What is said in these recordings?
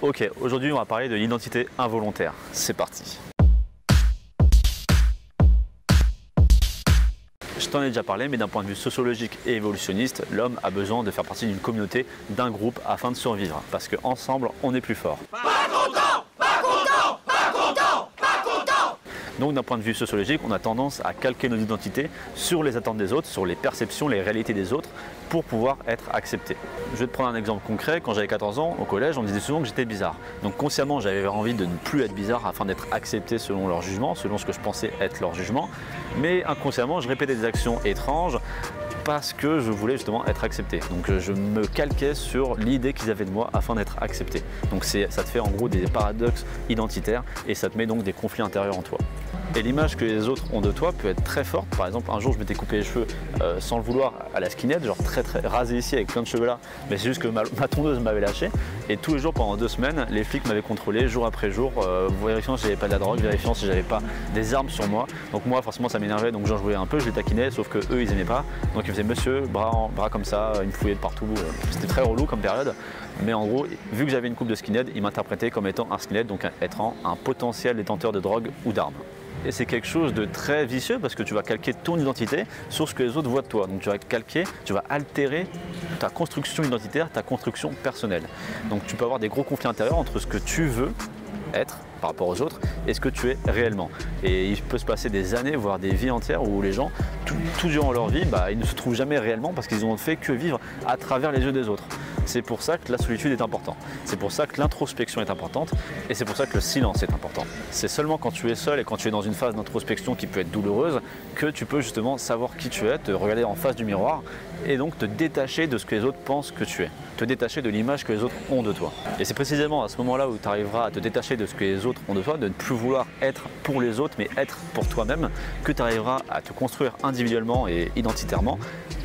Ok, aujourd'hui on va parler de l'identité involontaire. C'est parti. Je t'en ai déjà parlé, mais d'un point de vue sociologique et évolutionniste, l'homme a besoin de faire partie d'une communauté, d'un groupe afin de survivre. Parce qu'ensemble, on est plus fort. Pas content, pas content, pas content, pas content. Donc d'un point de vue sociologique, on a tendance à calquer nos identités sur les attentes des autres, sur les perceptions, les réalités des autres, pour pouvoir être accepté. Je vais te prendre un exemple concret. Quand j'avais 14 ans, au collège, on me disait souvent que j'étais bizarre. Donc consciemment, j'avais envie de ne plus être bizarre afin d'être accepté selon leur jugement, selon ce que je pensais être leur jugement. Mais inconsciemment, je répétais des actions étranges parce que je voulais justement être accepté. Donc je me calquais sur l'idée qu'ils avaient de moi afin d'être accepté. Donc ça te fait en gros des paradoxes identitaires et ça te met donc des conflits intérieurs en toi. Et l'image que les autres ont de toi peut être très forte. Par exemple, un jour je m'étais coupé les cheveux sans le vouloir à la skinhead, genre très rasé ici avec plein de cheveux là, mais c'est juste que ma tondeuse m'avait lâché. Et tous les jours pendant 2 semaines, les flics m'avaient contrôlé jour après jour, vérifiant si j'avais pas de la drogue, vérifiant si j'avais pas des armes sur moi. Donc moi forcément ça m'énervait, donc j'en jouais un peu, je les taquinais, sauf que eux ils aimaient pas. Donc ils me faisaient monsieur, bras comme ça, ils me fouillaient de partout. C'était très relou comme période. Mais en gros, vu que j'avais une coupe de skinhead, ils m'interprétaient comme étant un skinhead, donc étant un potentiel détenteur de drogue ou d'armes. Et c'est quelque chose de très vicieux parce que tu vas calquer ton identité sur ce que les autres voient de toi. Donc tu vas calquer, tu vas altérer ta construction identitaire, ta construction personnelle. Donc tu peux avoir des gros conflits intérieurs entre ce que tu veux être par rapport aux autres et ce que tu es réellement. Et il peut se passer des années, voire des vies entières où les gens, tout durant leur vie, ils ne se trouvent jamais réellement parce qu'ils n'ont fait que vivre à travers les yeux des autres. C'est pour ça que la solitude est importante. C'est pour ça que l'introspection est importante et c'est pour ça que le silence est important. C'est seulement quand tu es seul et quand tu es dans une phase d'introspection qui peut être douloureuse que tu peux justement savoir qui tu es, te regarder en face du miroir et donc te détacher de ce que les autres pensent que tu es. Te détacher de l'image que les autres ont de toi. Et c'est précisément à ce moment-là où tu arriveras à te détacher de ce que les autres ont de toi, de ne plus vouloir être pour les autres mais être pour toi-même, que tu arriveras à te construire individuellement et identitairement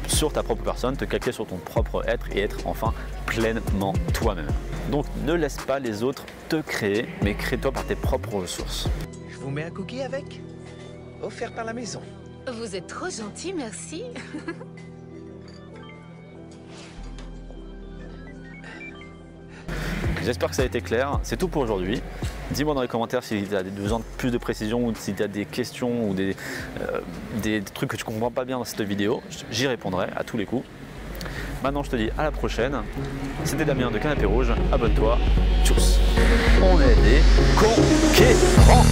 sur ta propre personne, te calquer sur ton propre être et être enfin pleinement toi-même. Donc ne laisse pas les autres te créer, mais crée-toi par tes propres ressources. Je vous mets un cookie avec, offert par la maison. Vous êtes trop gentil, merci. J'espère que ça a été clair. C'est tout pour aujourd'hui. Dis-moi dans les commentaires si tu as besoin de plus de précision ou si tu as des questions ou des trucs que tu ne comprends pas bien dans cette vidéo. J'y répondrai à tous les coups. Maintenant, je te dis à la prochaine. C'était Damien de Canapé Rouge. Abonne-toi. Tchuss. On est des conquérants.